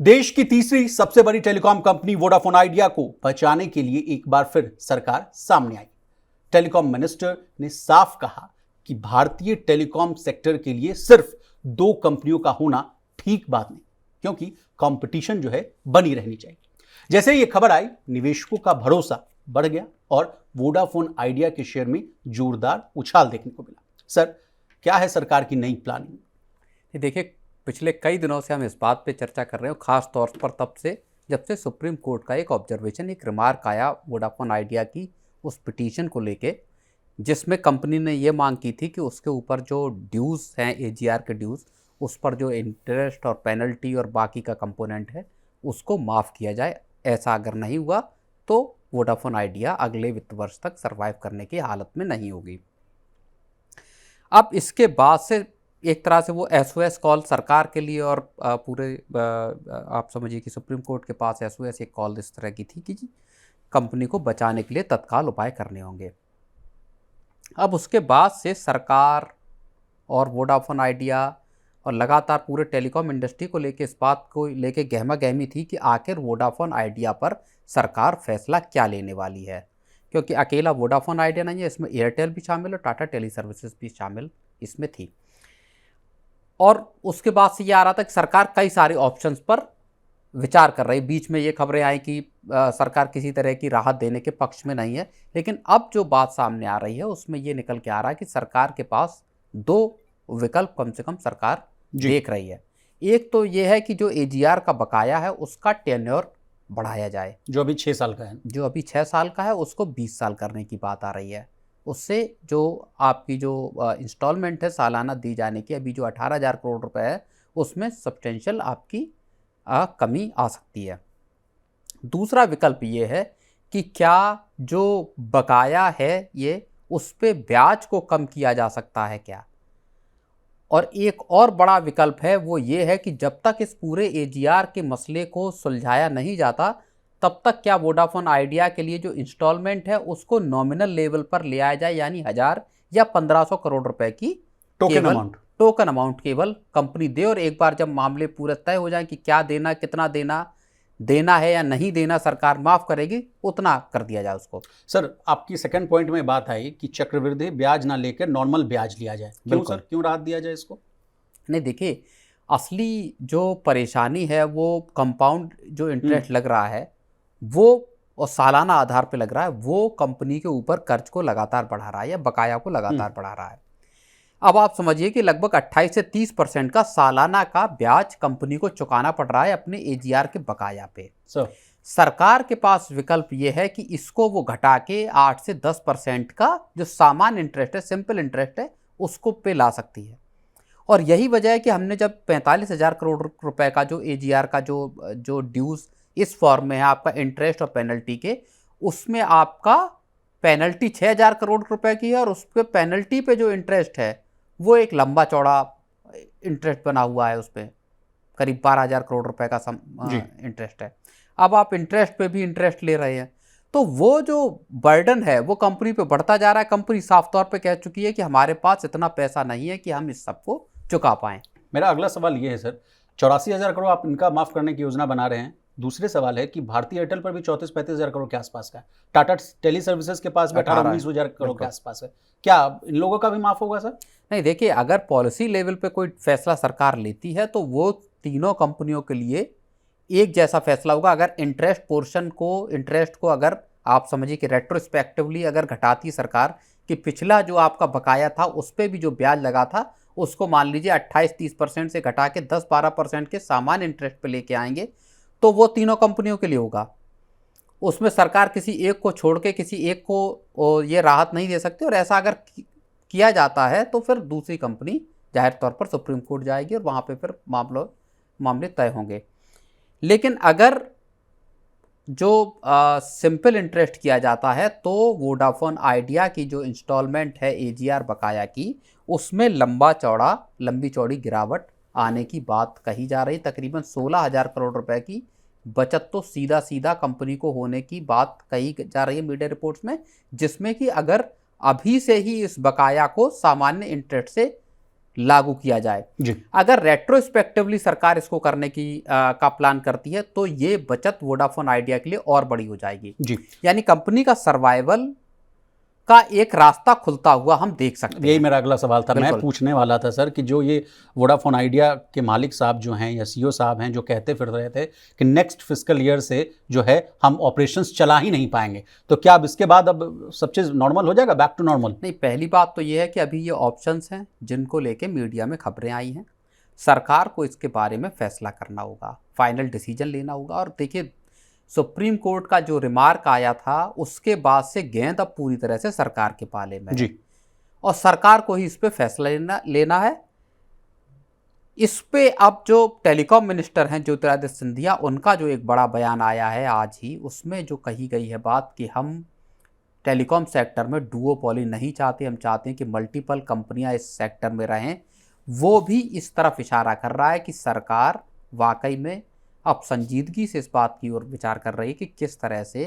देश की तीसरी सबसे बड़ी टेलीकॉम कंपनी वोडाफोन आइडिया को बचाने के लिए एक बार फिर सरकार सामने आई। टेलीकॉम मिनिस्टर ने साफ कहा कि भारतीय टेलीकॉम सेक्टर के लिए सिर्फ दो कंपनियों का होना ठीक बात नहीं, क्योंकि कंपटीशन जो है बनी रहनी चाहिए। जैसे ये खबर आई, निवेशकों का भरोसा बढ़ गया और वोडाफोन आइडिया के शेयर में जोरदार उछाल देखने को मिला। सर, क्या है सरकार की नई प्लानिंग? देखिए, पिछले कई दिनों से हम इस बात पे चर्चा कर रहे हैं, खास तौर पर तब से जब से सुप्रीम कोर्ट का एक ऑब्जर्वेशन, एक रिमार्क आया वोडाफोन आइडिया की उस पिटीशन को लेके, जिसमें कंपनी ने ये मांग की थी कि उसके ऊपर जो ड्यूज़ हैं, एजीआर के ड्यूज़, उस पर जो इंटरेस्ट और पेनल्टी और बाकी का कंपोनेंट है उसको माफ़ किया जाए। ऐसा अगर नहीं हुआ तो वोडाफोन आइडिया अगले वित्त वर्ष तक सर्वाइव करने की हालत में नहीं होगी। अब इसके बाद से एक तरह से वो एसओएस कॉल सरकार के लिए और पूरे आप समझिए कि सुप्रीम कोर्ट के पास एसओएस एक कॉल इस तरह की थी कि जी कंपनी को बचाने के लिए तत्काल उपाय करने होंगे। अब उसके बाद से सरकार और वोडाफोन आइडिया और लगातार पूरे टेलीकॉम इंडस्ट्री को लेके इस बात को लेके गहमा गहमी थी कि आखिर वोडाफोन आइडिया पर सरकार फैसला क्या लेने वाली है, क्योंकि अकेला वोडाफोन आइडिया नहीं है, इसमें एयरटेल भी शामिल और टाटा टेली सर्विसेज भी शामिल इसमें थी। और उसके बाद से ये आ रहा था कि सरकार कई सारे ऑप्शंस पर विचार कर रही। बीच में ये खबरें आई कि सरकार किसी तरह की राहत देने के पक्ष में नहीं है, लेकिन अब जो बात सामने आ रही है उसमें ये निकल के आ रहा है कि सरकार के पास दो विकल्प कम से कम सरकार देख रही है। एक तो ये है कि जो एजीआर का बकाया है उसका टेन्योर बढ़ाया जाए, जो अभी 6 साल का है, जो अभी 6 साल का है उसको 20 साल करने की बात आ रही है। उससे जो आपकी जो इंस्टॉलमेंट है सालाना दी जाने की, अभी जो 18,000 करोड़ रुपए है उसमें सब्सटेंशियल आपकी कमी आ सकती है। दूसरा विकल्प ये है कि क्या जो बकाया है ये उस पे ब्याज को कम किया जा सकता है क्या। और एक और बड़ा विकल्प है, वो ये है कि जब तक इस पूरे एजीआर के मसले को सुलझाया नहीं जाता तब तक क्या वोडाफोन आइडिया के लिए जो इंस्टॉलमेंट है उसको नॉमिनल लेवल पर ले आया जाए, यानी 1000 या 1500 करोड़ रुपए की टोकन अमाउंट केवल कंपनी दे, और एक बार जब मामले पूरे तय हो जाए कि क्या देना, कितना देना है या नहीं देना, सरकार माफ करेगी, उतना कर दिया जाए उसको। सर, आपकी सेकंड पॉइंट में बात आई कि चक्रवृद्धि ब्याज ना लेकर नॉर्मल ब्याज लिया जाए। क्यों सर, क्यों राहत दिया जाए इसको? नहीं, देखिए, असली जो परेशानी है वो कंपाउंड जो इंटरेस्ट लग रहा है वो, और सालाना आधार पे लग रहा है, वो कंपनी के ऊपर कर्ज को लगातार बढ़ा रहा है या बकाया को लगातार बढ़ा रहा है। अब आप समझिए कि लगभग 28 से 30% का सालाना का ब्याज कंपनी को चुकाना पड़ रहा है अपने एजीआर के बकाया पे। सरकार के पास विकल्प ये है कि इसको वो घटा के 8 से 10% का जो सामान्य इंटरेस्ट है, सिंपल इंटरेस्ट है, उसको पे ला सकती है। और यही वजह है कि हमने जब 45,000 करोड़ रुपए का जो एजीआर का जो ड्यूज इस फॉर्म में है आपका इंटरेस्ट और पेनल्टी के, उसमें आपका पेनल्टी 6,000 करोड़ रुपए की है और उस पर पेनल्टी पे जो इंटरेस्ट है वो एक लंबा चौड़ा इंटरेस्ट बना हुआ है, उस पर करीब 12,000 करोड़ रुपए का इंटरेस्ट है। अब आप इंटरेस्ट पे भी इंटरेस्ट ले रहे हैं तो वो जो बर्डन है वो कंपनी पे बढ़ता जा रहा है। कंपनी साफ तौर पे कह चुकी है कि हमारे पास इतना पैसा नहीं है कि हम इस सबको चुका पाएं। मेरा अगला सवाल ये है सर, 84,000 करोड़ आप इनका माफ करने की योजना बना रहे हैं। दूसरे सवाल है कि भारतीय एयरटेल पर भी 34-35,000 करोड़ के आसपास का है, टाटा टेली सर्विसेज के पास भी 18-19,000 करोड़ के आसपास है। क्या इन लोगों का भी माफ होगा सर? नहीं, देखिए, अगर पॉलिसी लेवल पे कोई फैसला सरकार लेती है तो वो तीनों कंपनियों के लिए एक जैसा फैसला होगा। अगर इंटरेस्ट को अगर आप समझिए कि रेट्रोस्पेक्टिवली अगर घटाती सरकार कि पिछला जो आपका बकाया था उस पर भी जो ब्याज लगा था उसको मान लीजिए 28-30% से घटा के 10-12% के सामान्य इंटरेस्ट पे लेके आएंगे, तो वो तीनों कंपनियों के लिए होगा। उसमें सरकार किसी एक को छोड़ के किसी एक को ये राहत नहीं दे सकती, और ऐसा अगर किया जाता है तो फिर दूसरी कंपनी जाहिर तौर पर सुप्रीम कोर्ट जाएगी और वहाँ पे फिर मामले तय होंगे। लेकिन अगर जो सिंपल इंटरेस्ट किया जाता है तो वोडाफोन आइडिया की जो इंस्टॉलमेंट है एजीआर बकाया की, उसमें लंबी चौड़ी गिरावट आने की बात कही जा रही। तकरीबन 16,000 करोड़ रुपए की बचत तो सीधा कंपनी को होने की बात कही जा रही है मीडिया रिपोर्ट्स में, जिसमें कि अगर अभी से ही इस बकाया को सामान्य इंटरेस्ट से लागू किया जाए। जी अगर रेट्रोस्पेक्टिवली सरकार इसको करने की का प्लान करती है तो ये बचत वोडाफोन आइडिया के लिए और बड़ी हो जाएगी। जी, यानी कंपनी का सर्वाइवल का एक रास्ता खुलता हुआ हम देख सकते यही हैं। मेरा अगला सवाल था। मैं बिल्कुल। पूछने वाला था सर कि जो ये वोडाफोन आइडिया के मालिक साहब जो हैं या सीईओ साहब हैं, जो कहते फिर रहे थे कि नेक्स्ट फिस्कल ईयर से जो है हम ऑपरेशंस चला ही नहीं पाएंगे, तो क्या अब इसके बाद अब सब चीज़ नॉर्मल हो जाएगा, बैक टू नॉर्मल? नहीं, पहली बात तो ये है कि अभी ये ऑप्शंस हैं जिनको लेके मीडिया में खबरें आई हैं। सरकार को इसके बारे में फैसला करना होगा, फाइनल डिसीजन लेना होगा। और देखिए, सुप्रीम कोर्ट का जो रिमार्क आया था उसके बाद से गेंद अब पूरी तरह से सरकार के पाले में है। जी और सरकार को ही इस पे फैसला लेना है। इस पे अब जो टेलीकॉम मिनिस्टर हैं ज्योतिरादित्य सिंधिया, उनका जो एक बड़ा बयान आया है आज ही, उसमें जो कही गई है बात कि हम टेलीकॉम सेक्टर में डुओपोली नहीं चाहते, हम चाहते हैं कि मल्टीपल कंपनियां इस सेक्टर में रहें, वो भी इस तरफ इशारा कर रहा है कि सरकार वाकई में अब संजीदगी से इस बात की ओर विचार कर रही है कि किस तरह से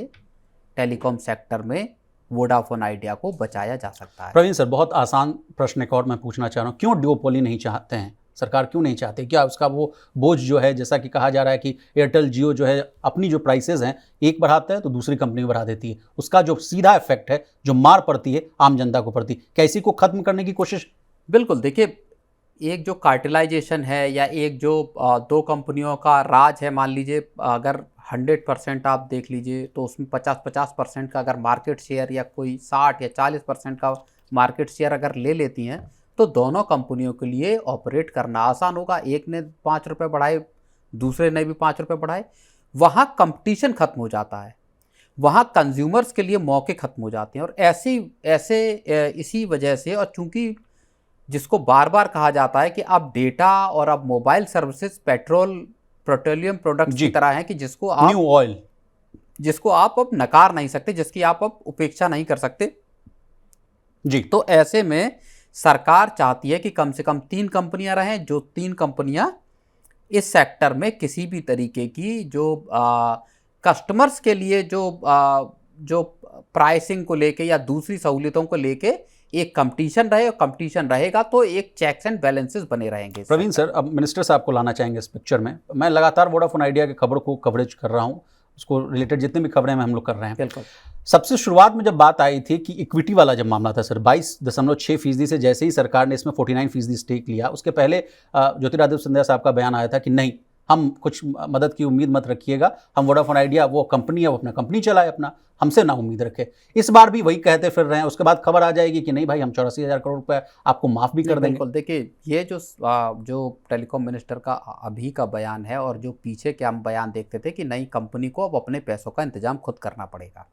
टेलीकॉम सेक्टर में वोडाफोन आइडिया को बचाया जा सकता है। प्रवीण सर, बहुत आसान प्रश्न एक और मैं पूछना चाह रहा हूँ, क्यों डुओपोली नहीं चाहते हैं? सरकार क्यों नहीं चाहती? क्या उसका वो बोझ जो है, जैसा कि कहा जा रहा है कि एयरटेल जियो जो है अपनी जो प्राइसेज हैं एक बढ़ाता है तो दूसरी कंपनी बढ़ा देती है, उसका जो सीधा इफेक्ट है, जो मार पड़ती है आम जनता को पड़ती, क्या इसी को खत्म करने की कोशिश? बिल्कुल। देखिए, एक जो कार्टेलाइजेशन है या एक जो दो कंपनियों का राज है, मान लीजिए अगर 100% आप देख लीजिए तो उसमें 50% का अगर मार्केट शेयर या कोई 60 या 40% का मार्केट शेयर अगर ले लेती हैं तो दोनों कंपनियों के लिए ऑपरेट करना आसान होगा। एक ने 5 रुपये बढ़ाए, दूसरे ने भी 5 रुपये बढ़ाए, वहाँ कंपटीशन खत्म हो जाता है, वहाँ कंज्यूमर्स के लिए मौके खत्म हो जाते हैं। और इसी वजह से, और चूंकि जिसको बार बार कहा जाता है कि अब डेटा और अब मोबाइल सर्विसेज पेट्रोलियम प्रोडक्ट्स की तरह हैं कि न्यू ऑयल, जिसको आप अब नकार नहीं सकते, जिसकी आप अब उपेक्षा नहीं कर सकते जी। तो ऐसे में सरकार चाहती है कि कम से कम 3 कंपनियां रहें, जो 3 कंपनियां इस सेक्टर में किसी भी तरीके की जो कस्टमर्स के लिए जो प्राइसिंग को लेके या दूसरी सहूलियतों को लेके एक कंपटीशन रहे, और कंपटीशन रहेगा तो एक चेक्स एंड बैलेंसेस बने रहेंगे। प्रवीण सर, अब मिनिस्टर साहब को लाना चाहेंगे इस पिक्चर में। मैं लगातार वोडाफोन आइडिया की खबर को कवरेज कर रहा हूँ, उसको रिलेटेड जितने भी खबरें हम लोग कर रहे हैं। बिल्कुल। सबसे शुरुआत में जब बात आई थी कि इक्विटी वाला जब मामला था सर, 22.6% से जैसे ही सरकार ने इसमें 49% स्टेक लिया, उसके पहले ज्योतिरादित्य सिंधिया साहब का बयान आया था कि नहीं, हम कुछ मदद की उम्मीद मत रखिएगा, हम वोडाफोन आइडिया वो कंपनी है, वो अपना कंपनी चलाए, अपना हमसे ना उम्मीद रखे। इस बार भी वही कहते फिर रहे हैं। उसके बाद खबर आ जाएगी कि नहीं भाई, हम 84,000 करोड़ रुपए आपको माफ भी कर देंगे। बिल्कुल। देखिए, ये जो टेलीकॉम मिनिस्टर का अभी का बयान है और जो पीछे के हम बयान देखते थे कि नई कंपनी को अब अपने पैसों का इंतजाम खुद करना पड़ेगा,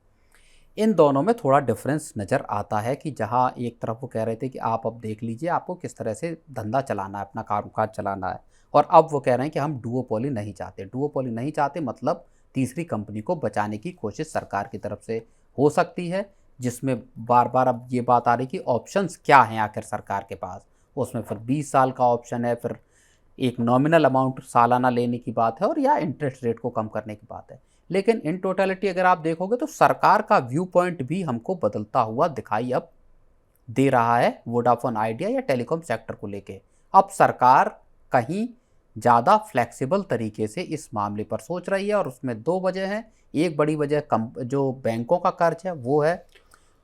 इन दोनों में थोड़ा डिफरेंस नज़र आता है। कि जहां एक तरफ वो कह रहे थे कि आप अब देख लीजिए आपको किस तरह से धंधा चलाना है, अपना कारोबार चलाना है, और अब वो कह रहे हैं कि हम डुओपोली नहीं चाहते। डुओपोली नहीं चाहते मतलब तीसरी कंपनी को बचाने की कोशिश सरकार की तरफ से हो सकती है, जिसमें बार बार अब ये बात आ रही कि ऑप्शंस क्या हैं आखिर सरकार के पास। उसमें फिर 20 साल का ऑप्शन है, फिर एक नॉमिनल अमाउंट सालाना लेने की बात है, और या इंटरेस्ट रेट को कम करने की बात है। लेकिन इन टोटलिटी अगर आप देखोगे तो सरकार का व्यू पॉइंट भी हमको बदलता हुआ दिखाई अब दे रहा है वोडाफोन आइडिया या टेलीकॉम सेक्टर को लेके। अब सरकार कहीं ज़्यादा फ्लेक्सिबल तरीके से इस मामले पर सोच रही है, और उसमें 2 वजह हैं। एक बड़ी वजह जो बैंकों का कर्ज है वो है,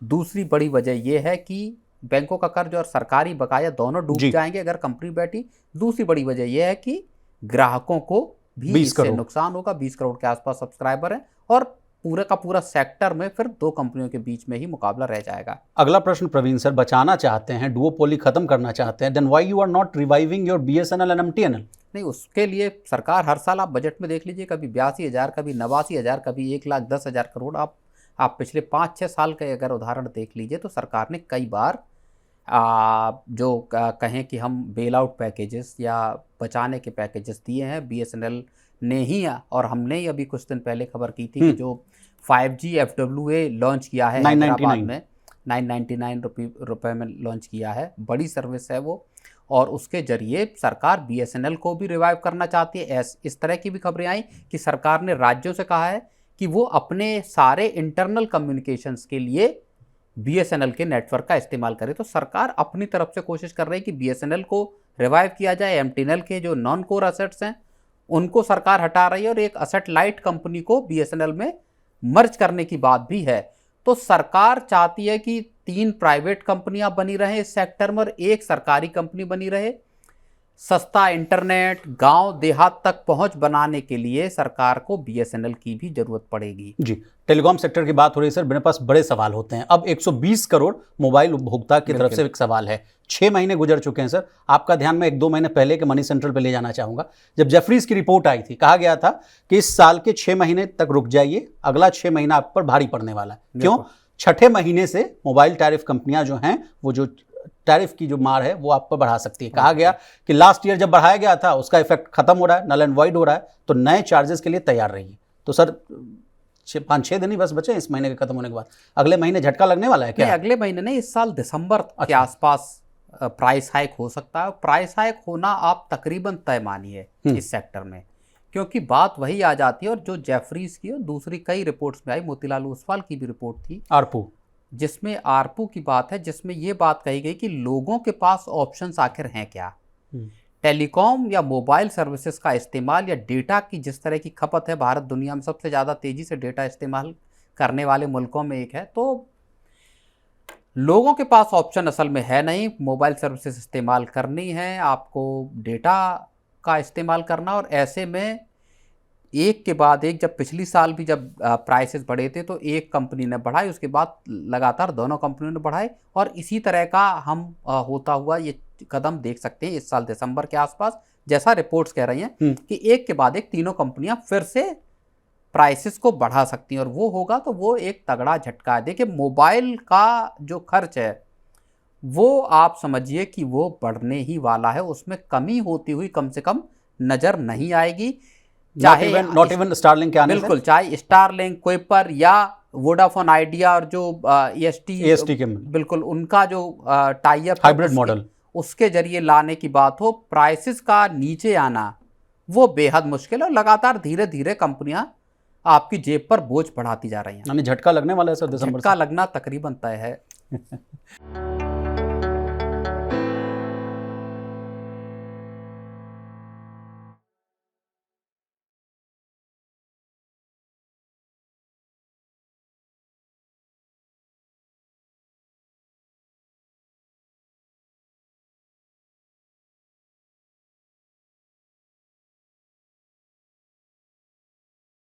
दूसरी बड़ी वजह ये है कि बैंकों का कर्ज और सरकारी बकाया दोनों डूब जाएंगे अगर कंपनी बैठी। दूसरी बड़ी वजह यह है कि ग्राहकों को भी इससे नुकसान होगा। 20 करोड़ के आसपास सब्सक्राइबर हैं, और पूरे का पूरा सेक्टर में फिर 2 कंपनियों के बीच में ही मुकाबला रह जाएगा। अगला प्रश्न प्रवीण सर, बचाना चाहते हैं, डुओपोली खत्म करना चाहते हैं, then why you are not reviving your BSNL and MTNL? नहीं, उसके लिए सरकार हर साल, आप बजट में देख लीजिए, कभी 82,000, कभी 89,000, कभी 1,10,000 करोड़। आप पिछले 5-6 साल के अगर उदाहरण देख लीजिए तो सरकार ने कई बार कहें कि हम बेल आउट पैकेजेस या बचाने के पैकेजेस दिए हैं। BSNL ने ही, और हमने ही अभी कुछ दिन पहले खबर की थी कि जो 5G FWA लॉन्च किया है हैदराबाद में, 999 रुपये में लॉन्च किया है। बड़ी सर्विस है वो, और उसके जरिए सरकार BSNL को भी रिवाइव करना चाहती है। इस तरह की भी खबरें आई कि सरकार ने राज्यों से कहा है कि वो अपने सारे इंटरनल कम्युनिकेशंस के लिए बीएसएनएल के नेटवर्क का इस्तेमाल करे। तो सरकार अपनी तरफ से कोशिश कर रही है कि बीएसएनएल को रिवाइव किया जाए। एमटीएनएल के जो नॉन कोर असेट्स हैं उनको सरकार हटा रही है और एक असेट लाइट कंपनी को बीएसएनएल में मर्ज करने की बात भी है। तो सरकार चाहती है कि 3 प्राइवेट कंपनियां बनी रहें इस सेक्टर में और 1 सरकारी कंपनी बनी रहे। सस्ता इंटरनेट गांव देहात तक पहुंच बनाने के लिए सरकार को बीएसएनएल की भी जरूरत पड़ेगी। जी, टेलीकॉम सेक्टर की बात हो रही है सर, मेरे पास बड़े सवाल होते हैं। अब 120 करोड़ मोबाइल उपभोक्ता की तरफ से एक सवाल है। 6 महीने गुजर चुके हैं सर, आपका ध्यान मैं 1-2 महीने पहले के मनी सेंट्रल पे ले जाना चाहूंगा। जब जेफरीज की रिपोर्ट आई थी, कहा गया था कि इस साल के 6 महीने तक रुक जाइए, अगला 6 महीना आप पर भारी पड़ने वाला है। क्यों? छठे महीने से मोबाइल टैरिफ कंपनियां जो हैं वो जो टैरिफ की जो मार है वो आप पर बढ़ा सकती है। कहा गया कि लास्ट ईयर जब बढ़ाया गया था उसका इफेक्ट खत्म हो रहा है, नल एंड वॉइड हो रहा है, तो नए चार्जेस के लिए तैयार रहिए। तो सर 5-6 दिन ही बस बचे इस महीने के खत्म होने के बाद, अगले महीने झटका लगने वाला है क्या? नहीं, अगले महीने नहीं, इस साल दिसंबर के आसपास प्राइस हाइक हो सकता है। प्राइस हाइक होना आप तकरीबन तय मानिए इस सेक्टर में, क्योंकि बात वही आ जाती है। और जो जेफरीज की और दूसरी कई रिपोर्ट्स में आई, मोतीलाल ओसवाल की भी रिपोर्ट थी आरपू, जिसमें आरपू की बात है, जिसमें ये बात कही गई कि लोगों के पास ऑप्शंस आखिर हैं क्या। टेलीकॉम या मोबाइल सर्विसेज का इस्तेमाल या डेटा की जिस तरह की खपत है, भारत दुनिया में सबसे ज़्यादा तेज़ी से डेटा इस्तेमाल करने वाले मुल्कों में एक है। तो लोगों के पास ऑप्शन असल में है नहीं, मोबाइल सर्विसेज इस्तेमाल करनी है, आपको डेटा का इस्तेमाल करना। और ऐसे में एक के बाद एक, जब पिछली साल भी जब प्राइसेस बढ़े थे तो एक कंपनी ने बढ़ाई, उसके बाद लगातार दोनों कंपनियों ने बढ़ाई। और इसी तरह का हम होता हुआ ये कदम देख सकते हैं इस साल दिसंबर के आसपास, जैसा रिपोर्ट्स कह रही हैं कि एक के बाद एक तीनों कंपनियां फिर से प्राइसेस को बढ़ा सकती हैं। और वो होगा तो वो एक तगड़ा झटका है। देखिए, मोबाइल का जो खर्च है वो आप समझिए कि वो बढ़ने ही वाला है, उसमें कमी होती हुई कम से कम नज़र नहीं आएगी। चाहे नॉट इवन स्टारलिंक के आने से, बिल्कुल, चाहे स्टारलिंक, कुइपर या वोडाफोन आइडिया और जो EST के बिल्कुल उनका जो टाई अप हाइब्रिड मॉडल, उसके जरिए लाने की बात हो, प्राइसेस का नीचे आना वो बेहद मुश्किल है। और लगातार धीरे धीरे कंपनियां आपकी जेब पर बोझ बढ़ाती जा रही हैं। यानी झटका लगने वाला है सर दिसंबर से। झटका लगना तकरीबन तय है।